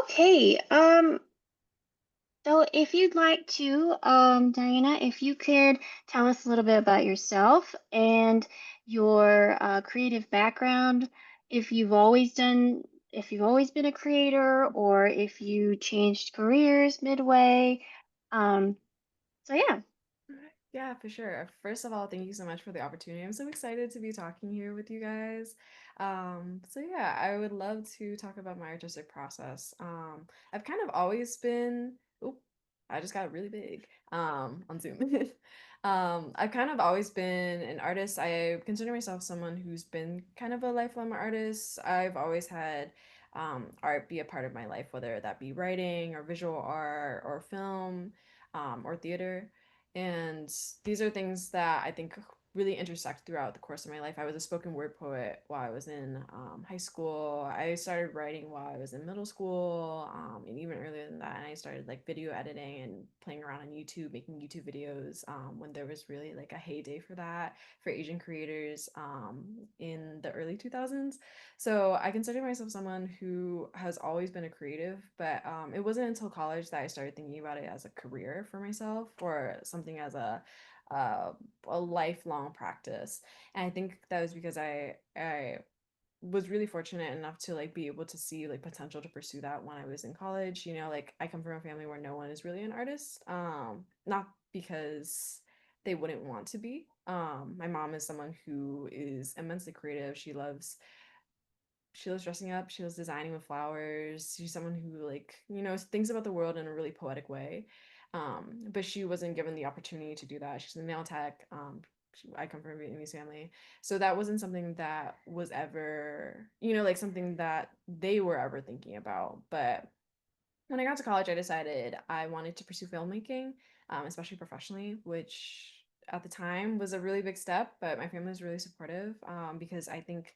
Okay. So if you'd like to, Diana, if you could tell us a little bit about yourself and your creative background, if you've always done, if you've always been a creator, or if you changed careers midway. Um, so yeah. Alright. Yeah, for sure. First of all, thank you so much for the opportunity. I'm so excited to be talking here with you guys. So yeah, I would love to talk about my artistic process. I've kind of always been, oop, I just got really big on Zoom. I've kind of always been an artist. I consider myself someone who's been kind of a lifelong artist. I've always had art be a part of my life, whether that be writing or visual art or film or theater. And these are things that I think really intersect throughout the course of my life. I was a spoken word poet while I was in high school. I started writing while I was in middle school, and even earlier than that. And I started like video editing and playing around on YouTube, making YouTube videos when there was really like a heyday for that for Asian creators in the early 2000s. So I consider myself someone who has always been a creative, but it wasn't until college that I started thinking about it as a career for myself or something as uh, a lifelong practice. And I think that was because I was really fortunate enough to like be able to see like potential to pursue that when I was in college. You know, like I come from a family where no one is really an artist. Not because they wouldn't want to be. My mom is someone who is immensely creative. She loves dressing up, she loves designing with flowers. She's someone who like, you know, thinks about the world in a really poetic way. But she wasn't given the opportunity to do that. She's a nail tech. I come from a Vietnamese family. So that wasn't something that was ever, you know, like something that they were ever thinking about. But when I got to college, I decided I wanted to pursue filmmaking, especially professionally, which at the time was a really big step, but my family was really supportive because I think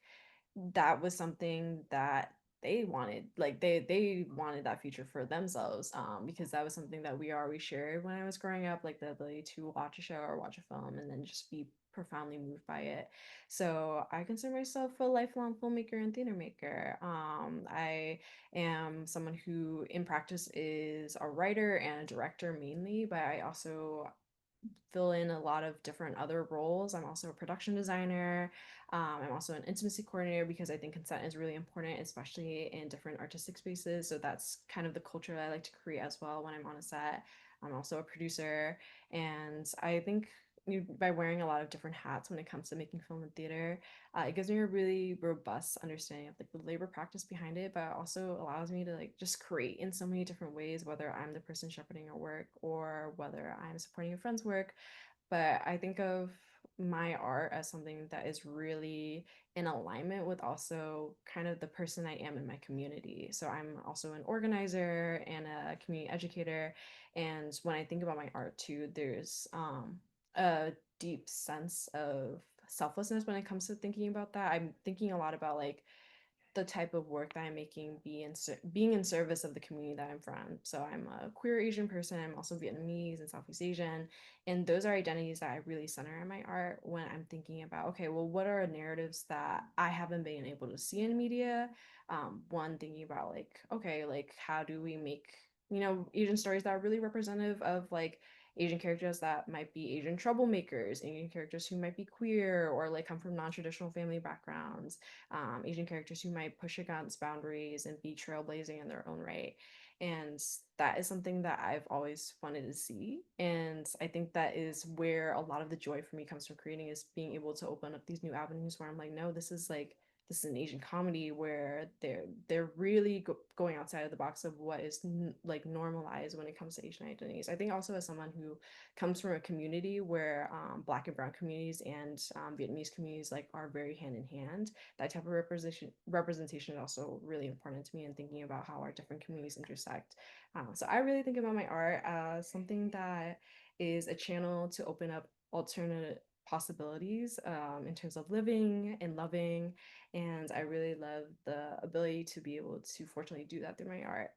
that was something that they wanted, like they wanted that future for themselves, because that was something that we already shared when I was growing up, like the ability to watch a show or watch a film and then just be profoundly moved by it. So I consider myself a lifelong filmmaker and theater maker. I am someone who in practice is a writer and a director mainly, but I also fill in a lot of different other roles. I'm also a production designer. I'm also an intimacy coordinator because I think consent is really important, especially in different artistic spaces. So that's kind of the culture that I like to create as well when I'm on a set. I'm also a producer. And I think by wearing a lot of different hats when it comes to making film and theater, it gives me a really robust understanding of like the labor practice behind it, but also allows me to like just create in so many different ways, whether I'm the person shepherding your work or whether I'm supporting a friend's work. But I think of my art as something that is really in alignment with also kind of the person I am in my community. So I'm also an organizer and a community educator. And when I think about my art too, there's a deep sense of selflessness when it comes to thinking about that. I'm thinking a lot about like the type of work that I'm making being in service of the community that I'm from. So I'm a queer Asian person. I'm also Vietnamese and Southeast Asian, and those are identities that I really center in my art when I'm thinking about okay, well, what are narratives that I haven't been able to see in media? One thinking about like okay, like how do we make Asian stories that are really representative of like Asian characters that might be Asian troublemakers, Asian characters who might be queer or like come from non-traditional family backgrounds, Asian characters who might push against boundaries and be trailblazing in their own right. And that is something that I've always wanted to see. And I think that is where a lot of the joy for me comes from creating is being able to open up these new avenues where I'm like, no, this is an Asian comedy where they're really going outside of the box of what is like normalized when it comes to Asian identities. I think also as someone who comes from a community where Black and Brown communities and Vietnamese communities like are very hand in hand, that type of representation is also really important to me in thinking about how our different communities intersect. So I really think about my art as something that is a channel to open up alternate possibilities in terms of living and loving, and I really love the ability to be able to fortunately do that through my art,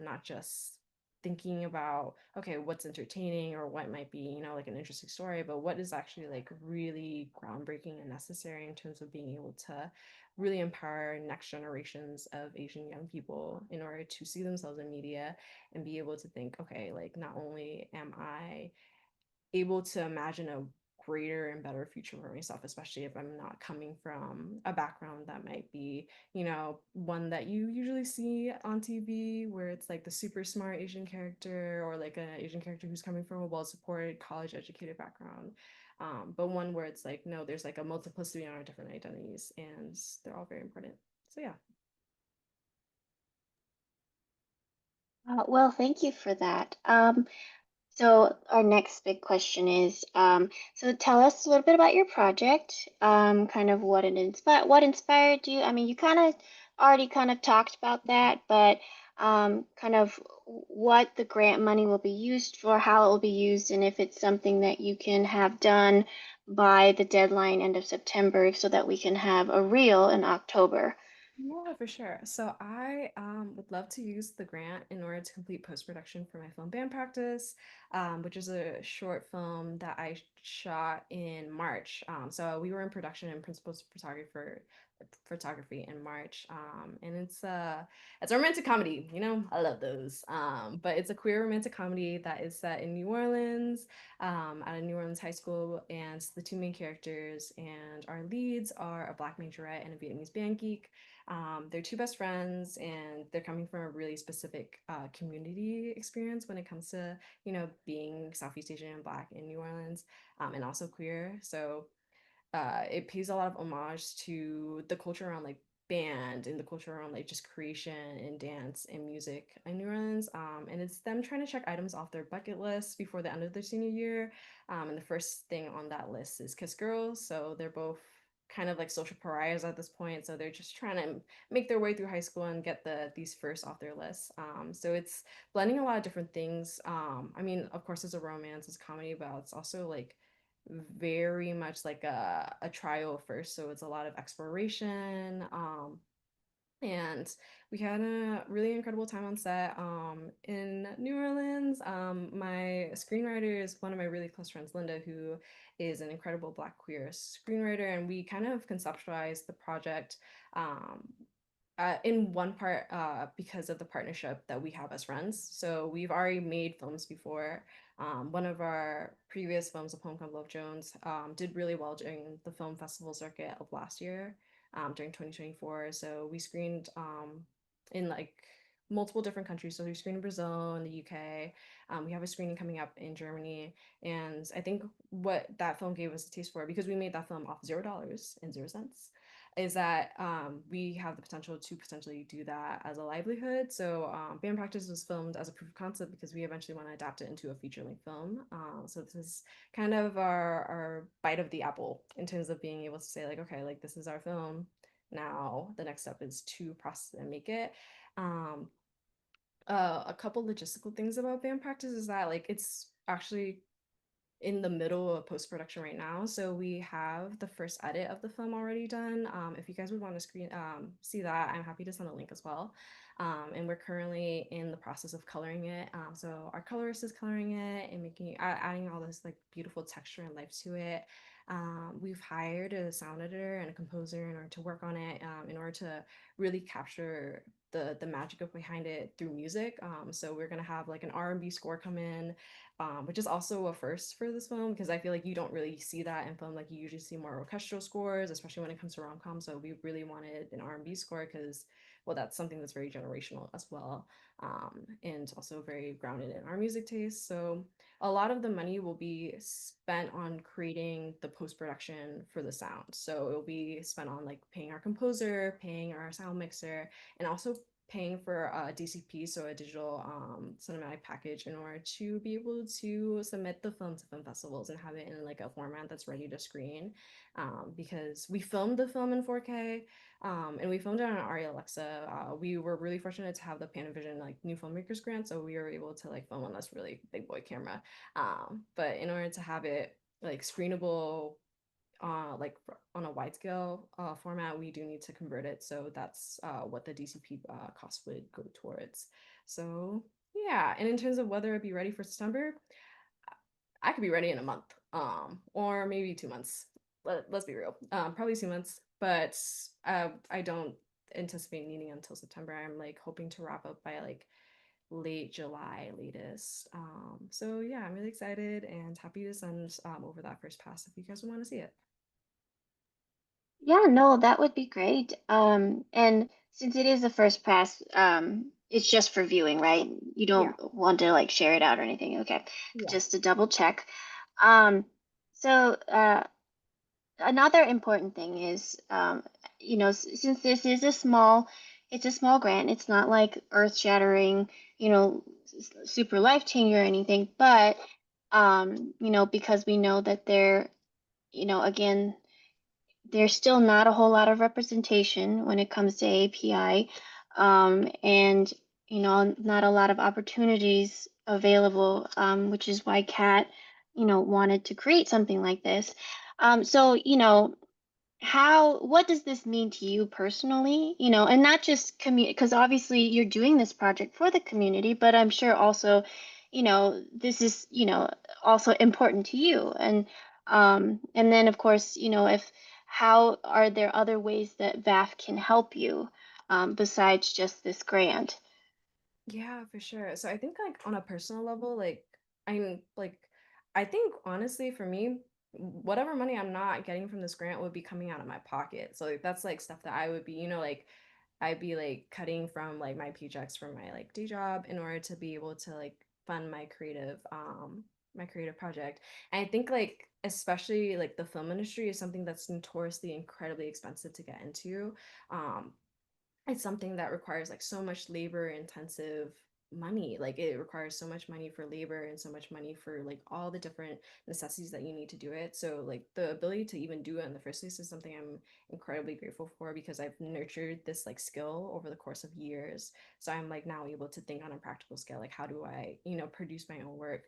not just thinking about, okay, what's entertaining or what might be, like an interesting story, but what is actually like really groundbreaking and necessary in terms of being able to really empower next generations of Asian young people in order to see themselves in media and be able to think, okay, like not only am I able to imagine a greater and better future for myself, especially if I'm not coming from a background that might be, one that you usually see on TV, where it's like the super smart Asian character or like an Asian character who's coming from a well supported, college educated background. But one where it's like, no, there's like a multiplicity of different identities and they're all very important. So, yeah. Well, thank you for that. So our next big question is, so tell us a little bit about your project, kind of what inspired you. I mean, you kind of already kind of talked about that, but kind of what the grant money will be used for, how it will be used, and if it's something that you can have done by the deadline end of September so that we can have a reel in October. Yeah, for sure. So I would love to use the grant in order to complete post-production for my film band practice, which is a short film that I shot in March. So we were in production and principal photography in March, and it's a romantic comedy. I love those. But it's a queer romantic comedy that is set in New Orleans, at a New Orleans high school, and the two main characters and our leads are a Black majorette and a Vietnamese band geek. They're two best friends, and they're coming from a really specific community experience when it comes to, being Southeast Asian and Black in New Orleans, and also queer. So it pays a lot of homage to the culture around like band and the culture around like just creation and dance and music in New Orleans. And it's them trying to check items off their bucket list before the end of their senior year. And the first thing on that list is Kiss Girls. So they're both kind of like social pariahs at this point. So they're just trying to make their way through high school and get these first off their list. So it's blending a lot of different things. I mean, of course, it's a romance, it's a comedy, but it's also like very much like a trial first. So it's a lot of exploration. And we had a really incredible time on set in New Orleans. My screenwriter is one of my really close friends, Linda, who is an incredible Black queer screenwriter. And we kind of conceptualized the project um, in one part because of the partnership that we have as friends. So we've already made films before. One of our previous films, A Poem Called Love Jones, did really well during the film festival circuit of last year, during 2024. So we screened in like multiple different countries. So we screened in Brazil and the UK. We have a screening coming up in Germany. And I think what that film gave us a taste for, because we made that film off $0 and 0 cents, is that we have the potential to potentially do that as a livelihood. So band practice was filmed as a proof of concept because we eventually want to adapt it into a feature-length film. So this is kind of our bite of the apple in terms of being able to say like, okay, like this is our film. Now the next step is to process and make it. Um, a couple logistical things about band practice is that like it's actually in the middle of post production right now. So we have the first edit of the film already done. If you guys would want to see that, I'm happy to send a link as well. And we're currently in the process of coloring it. So our colorist is coloring it and adding all this like beautiful texture and life to it. We've hired a sound editor and a composer in order to work on it, in order to really capture the magic of behind it through music. So we're gonna have like an R&B score come in, which is also a first for this film because I feel like you don't really see that in film. Like you usually see more orchestral scores, especially when it comes to rom com. So we really wanted an R&B score because, well, that's something that's very generational as well, and also very grounded in our music taste. So a lot of the money will be spent on creating the post production for the sound. So it will be spent on like paying our composer, paying our sound mixer, and also paying for a DCP, so a digital cinematic package, in order to be able to submit the film to film festivals and have it in like a format that's ready to screen. Because we filmed the film in 4K, and we filmed it on an Arri Alexa. We were really fortunate to have the Panavision like New Filmmakers grant, so we were able to like film on this really big boy camera. But in order to have it like screenable like on a wide scale format, we do need to convert it. So that's what the DCP cost would go towards. So Yeah, and in terms of whether I'd be ready for September, I could be ready in a month, or maybe 2 months. Let's be real. Probably 2 months, but I don't anticipate needing until September. I'm like hoping to wrap up by like late July latest. So yeah, I'm really excited and happy to send over that first pass if you guys want to see it. Yeah, no, that would be great. And since it is the first pass, it's just for viewing, right? You Yeah. don't want to like share it out or anything. Okay, Yeah. just to double check. Um, so another important thing is, since this is it's a small grant. It's not like earth-shattering, super life-changing or anything, but because we know that again, there's still not a whole lot of representation when it comes to API, and not a lot of opportunities available, which is why Kat, wanted to create something like this. So, what does this mean to you personally, and not just community, because obviously you're doing this project for the community, but I'm sure also, this is, also important to you. And then of course, if how are there other ways that VAF can help you, besides just this grant? Yeah, for sure. So I think like on a personal level, like I'm like I think honestly for me, whatever money I'm not getting from this grant would be coming out of my pocket. So like, that's like stuff that I would be, like I'd be like cutting from like my paychecks from my like day job in order to be able to like fund my creative project. And I think like especially like the film industry is something that's notoriously incredibly expensive to get into. Um it's something that requires like so much labor intensive money, like it requires so much money for labor and so much money for like all the different necessities that you need to do it. So like the ability to even do it in the first place is something I'm incredibly grateful for because I've nurtured this like skill over the course of years. So I'm like now able to think on a practical scale, like how do I produce my own work.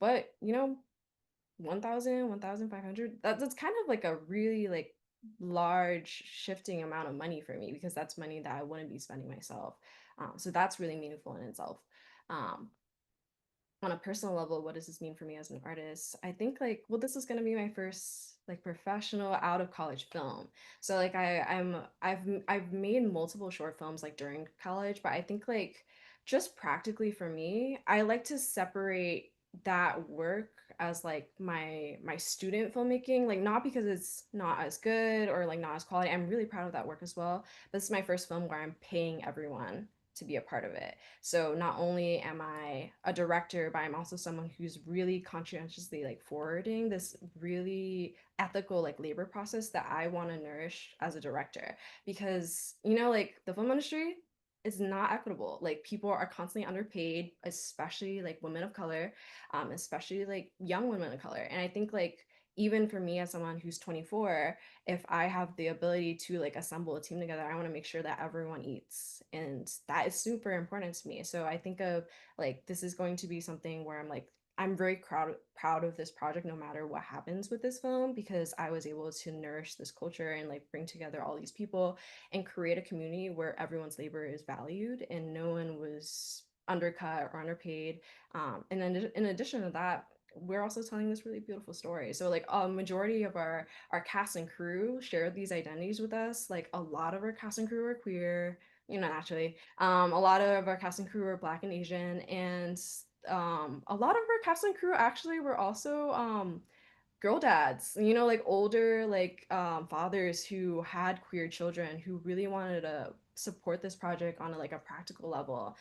But 1,000, 1,500. That's kind of like a really like large shifting amount of money for me because that's money that I wouldn't be spending myself. So that's really meaningful in itself. Um, on a personal level, what does this mean for me as an artist? I think like, well, this is gonna be my first like professional out of college film. So like I've made multiple short films like during college, but I think like just practically for me, I like to separate that work as like my student filmmaking, like not because it's not as good or like not as quality. I'm really proud of that work as well. This is my first film where I'm paying everyone to be a part of it. So not only am I a director, but I'm also someone who's really conscientiously like forwarding this really ethical like labor process that I want to nourish as a director. Because like the film industry is not equitable. Like people are constantly underpaid, especially like women of color, especially like young women of color. And I think like even for me as someone who's 24, if I have the ability to like assemble a team together, I want to make sure that everyone eats. And that is super important to me. So I think of like this is going to be something where I'm very proud of this project no matter what happens with this film because I was able to nourish this culture and like bring together all these people and create a community where everyone's labor is valued and no one was undercut or underpaid. And then in addition to that, we're also telling this really beautiful story. So like a majority of our cast and crew shared these identities with us. Like a lot of our cast and crew are queer, naturally. A lot of our cast and crew are Black and Asian, and a lot of our cast and crew actually were also girl dads, like older like fathers who had queer children who really wanted to support this project on like a practical level.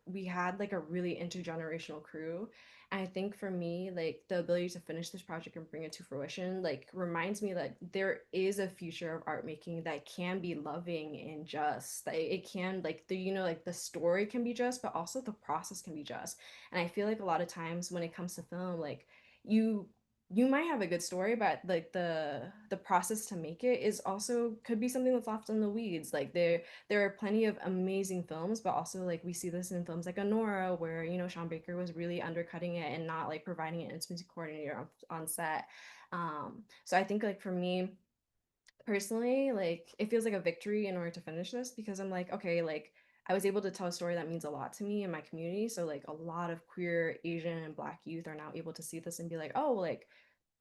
We had like a really intergenerational crew. And I think for me, like the ability to finish this project and bring it to fruition, like reminds me that there is a future of art making that can be loving and just. That it can like like the story can be just, but also the process can be just. And I feel like a lot of times when it comes to film, like you you might have a good story, but like the process to make it is also could be something that's left in the weeds. Like there are plenty of amazing films, but also like we see this in films like Honora, where Sean Baker was really undercutting it and not like providing an intimacy coordinator on set. So I think like for me personally, like it feels like a victory in order to finish this because I'm like, okay, like I was able to tell a story that means a lot to me in my community. So like a lot of queer, Asian, and Black youth are now able to see this and be like, oh, like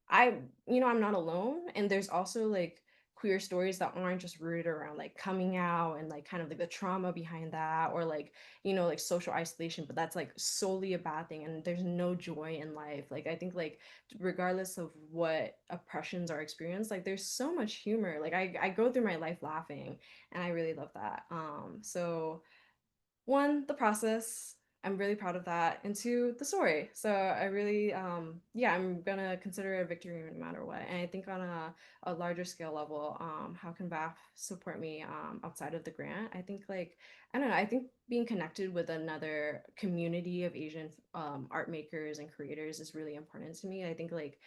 I, I'm not alone. And there's also like queer stories that aren't just rooted around like coming out and like kind of like the trauma behind that, or like, like social isolation, but that's like solely a bad thing. And there's no joy in life. Like, I think like regardless of what oppressions are experienced, like there's so much humor. Like I go through my life laughing, and I really love that. So one, the process. I'm really proud of that. And two, the story. So I really, yeah, I'm gonna consider it a victory no matter what. And I think on a larger scale level, how can VAF support me outside of the grant? I think like, I don't know, I think being connected with another community of Asian art makers and creators is really important to me. I think like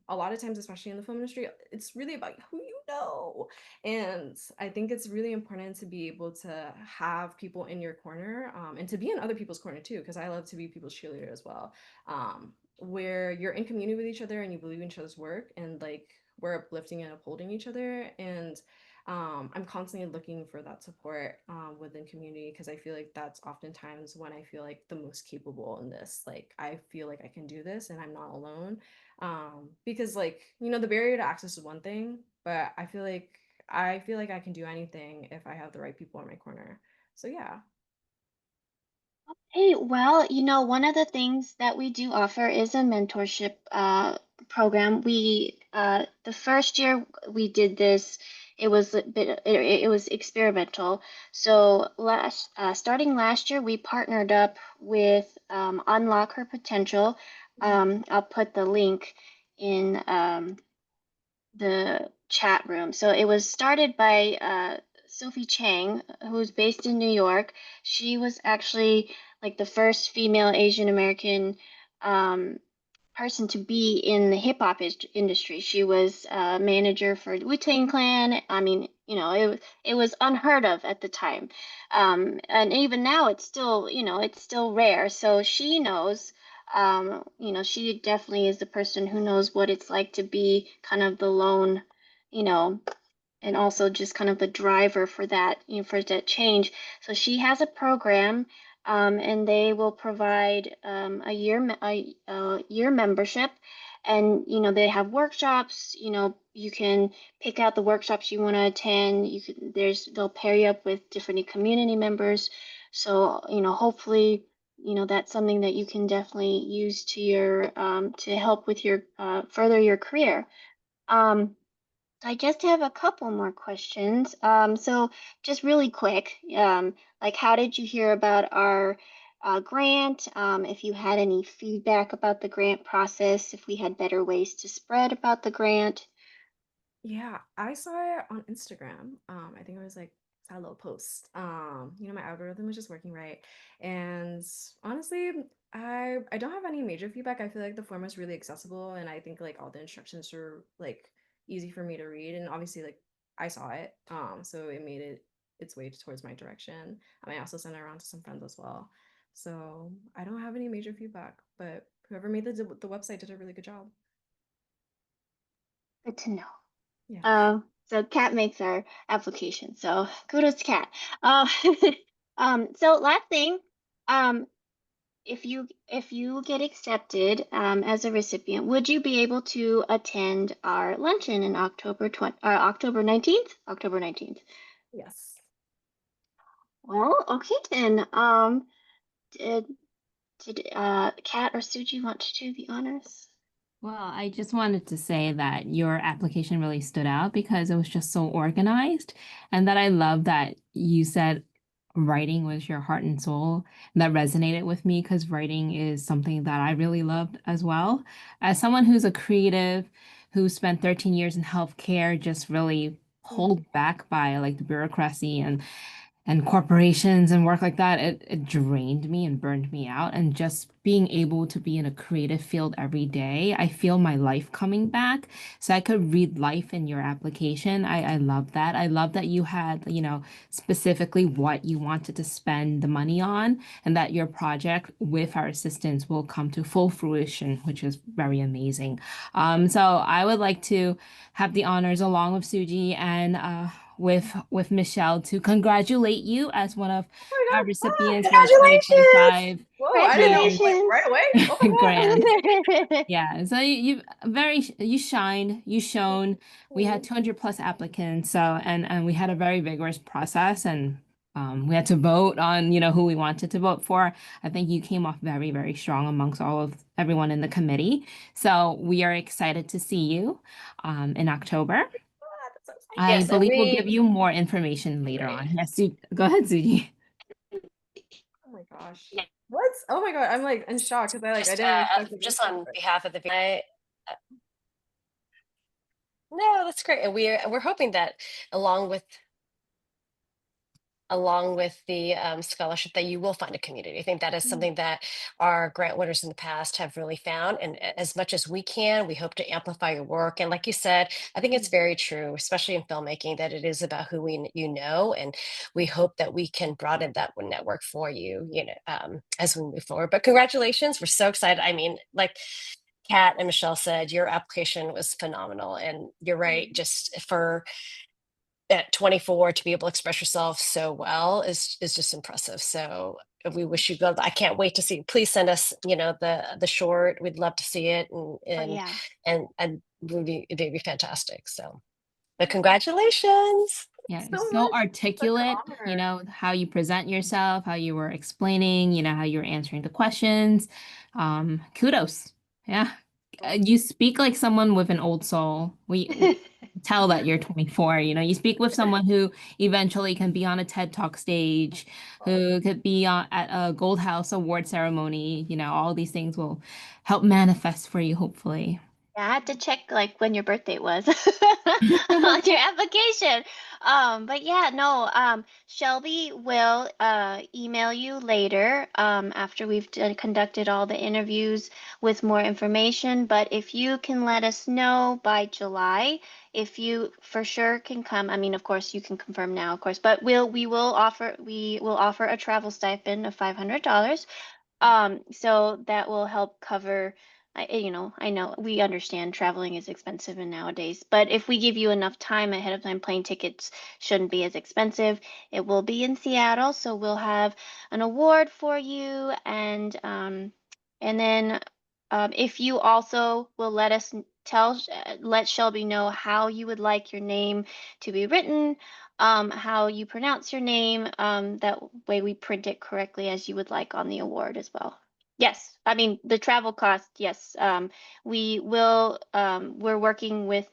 a lot of times, especially in the film industry, it's really about who you know. And I think it's really important to be able to have people in your corner, and to be in other people's corner too, because I love to be people's cheerleader as well. Where you're in community with each other and you believe in each other's work, and like we're uplifting and upholding each other. And I'm constantly looking for that support within community, because I feel like that's oftentimes when I feel like the most capable in this. Like I feel like I can do this and I'm not alone. Because like, the barrier to access is one thing, but I feel like I can do anything if I have the right people in my corner. So yeah. Hey, well, one of the things that we do offer is a mentorship program. The first year we did this, it was a bit, it was experimental. So starting last year, we partnered up with Unlock Her Potential. Mhm. I'll put the link in the chat room. So it was started by Sophie Chang, who's based in New York. She was actually like the first female Asian American um, person to be in the hip hop industry. She was a manager for Wu-Tang Clan. I mean, it was unheard of at the time, and even now it's still rare. So she knows. She definitely is the person who knows what it's like to be kind of the lone, you know, and also just kind of the driver for that, for that change. So she has a program, and they will provide a year membership, and they have workshops. You can pick out the workshops you want to attend. They'll pair you up with different community members. So hopefully. That's something that you can definitely use to help with your further your career. Um, I just have a couple more questions. So just really quick, like how did you hear about our grant? If you had any feedback about the grant process, if we had better ways to spread about the grant. Yeah, I saw it on Instagram. I think it was like saw a little post. My algorithm was just working right. And honestly, I don't have any major feedback. I feel like the form was really accessible, and I think like all the instructions were like easy for me to read. And obviously like I saw it. So it made its way towards my direction. I also sent it around to some friends as well. So I don't have any major feedback, but whoever made the website did a really good job. Good to know. Yeah. So Kat makes our application. So kudos to Kat. Uh, so last thing, um, if you get accepted as a recipient, would you be able to attend our luncheon in October 19th? October 19th. Yes. Well, okay then. Did Kat or Suji want to do the honors? Well, I just wanted to say that your application really stood out because it was just so organized, and that I love that you said writing was your heart and soul. That resonated with me because writing is something that I really loved as well. As someone who's a creative, who spent 13 years in healthcare, just really Mm. pulled back by like the bureaucracy and corporations and work like that, it drained me and burned me out. And just being able to be in a creative field every day, I feel my life coming back. So I could read life in your application. I love that. I love that you had, specifically what you wanted to spend the money on, and that your project with our assistance will come to full fruition, which is very amazing. So I would like to have the honors along with Suji, and with Michelle to congratulate you as one of Oh my our God. Ah, recipients for the congratulations. 2025 Whoa, I didn't know. Creative Like right Congratulations. away. Oh my God. grant. That's Yeah, so you shined, you shone. We had Oh, 200 plus applicants, so and we had a very vigorous process, and we had to vote on, who we wanted to vote for. I think you came off very, very strong amongst all of everyone in the committee. So we are excited to see you in October. God, that's so I exciting. Yes, and believe we'll give we you more information later great. on. Yes, go ahead, Suji. Oh my gosh. What? Oh my God. I'm like in shock because I Just didn't expect to get just this. on behalf of the uh, no, that's great. And we're hoping that along with the scholarship that you will find a community. I think that is Mm, something that our grant winners in the past have really found. And as much as we can, we hope to amplify your work. And like you said, I think it's mm, very true, especially in filmmaking, that it is about who you know. And we mm. hope that we can broaden that network for you, as we move forward. But congratulations. We're so excited. I mean, like Kat and Michelle said, your application was phenomenal. And you're right, Mm. just for at 24 to be able to express yourself so well is just impressive. So we wish you good. I can't wait to see. Please send us, the short. We'd love to see it, and yeah. it'd be fantastic. So, but Oh, congratulations. Yeah, so it's so much. Such an articulate, honor. how you present yourself, how you were explaining, how you were answering the questions. Kudos. Yeah. Oh, You speak like someone with an old soul. We tell that you're 24, you speak with someone who eventually can be on a TED Talk stage, oh, who could be at a Gold House award ceremony, all these things will help manifest for you, hopefully. Yeah, I had to check like when your birthday was on your application. But yeah, no, Shelby will email you later after we've conducted all the interviews with more information. But if you can let us know by July, if you for sure can come, I mean, of course you can confirm now, of course, but we will offer a travel stipend of $500. So that will help cover, I know we understand traveling is expensive and nowadays, but if we give you enough time ahead of time, plane tickets shouldn't be as expensive. It will be in Seattle, so we'll have an award for you, and then if you also will let Shelby know how you would like your name to be written, how you pronounce your name. That way we print it correctly as you would like on the award as well. Yes, I mean the travel cost, yes. We're working with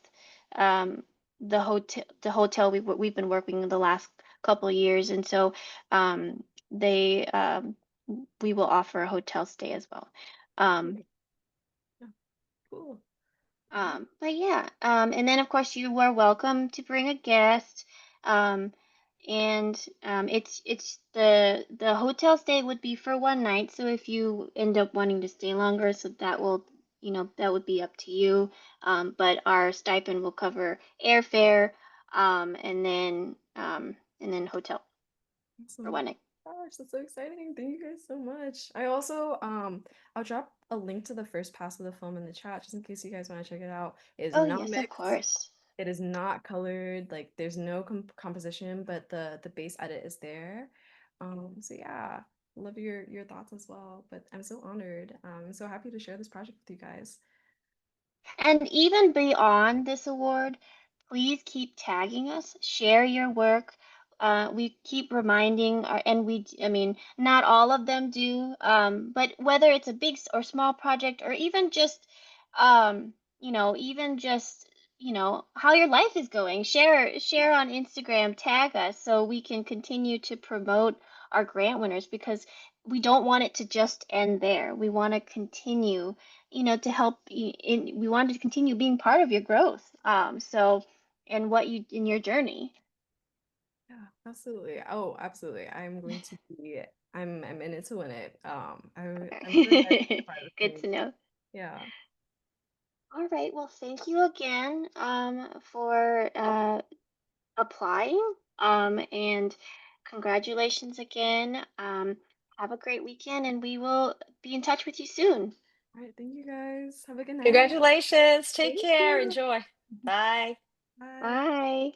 um, the hotel we've been working the last couple of years, and so they we will offer a hotel stay as well. Um, great. Yeah, cool. but yeah, and then of course you are welcome to bring a guest. Um, and it's the hotel stay would be for one night. So if you end up wanting to stay longer, so that would be up to you. But our stipend will cover airfare, and then hotel for Awesome. one night. Gosh, that's so exciting. Thank you guys so much. I also I'll drop a link to the first pass of the film in the chat just in case you guys want to check it out. It is Oh not yes, of mixed. course. It is not colored. Like there's no composition, but the base edit is there. So yeah, love your thoughts as well. But I'm so honored. I'm so happy to share this project with you guys. And even beyond this award, please keep tagging us, share your work. We keep reminding I mean, not all of them do, but whether it's a big or small project, or even just, even just, how your life is going, share on Instagram, tag us so we can continue to promote our grant winners, because we don't want it to just end there. We want to continue, to help we wanted to continue being part of your growth. And what you in your journey. Yeah, absolutely. Oh, absolutely. I'm going to be. I'm in it to win it. I'm so excited to be a Okay. part of this Good to community. know. Yeah. All right. Well, thank you again for applying. And congratulations again. Have a great weekend, and we will be in touch with you soon. All right. Thank you guys. Have a good night. Congratulations. Take Thank care. you. Enjoy. Bye. Bye. Bye.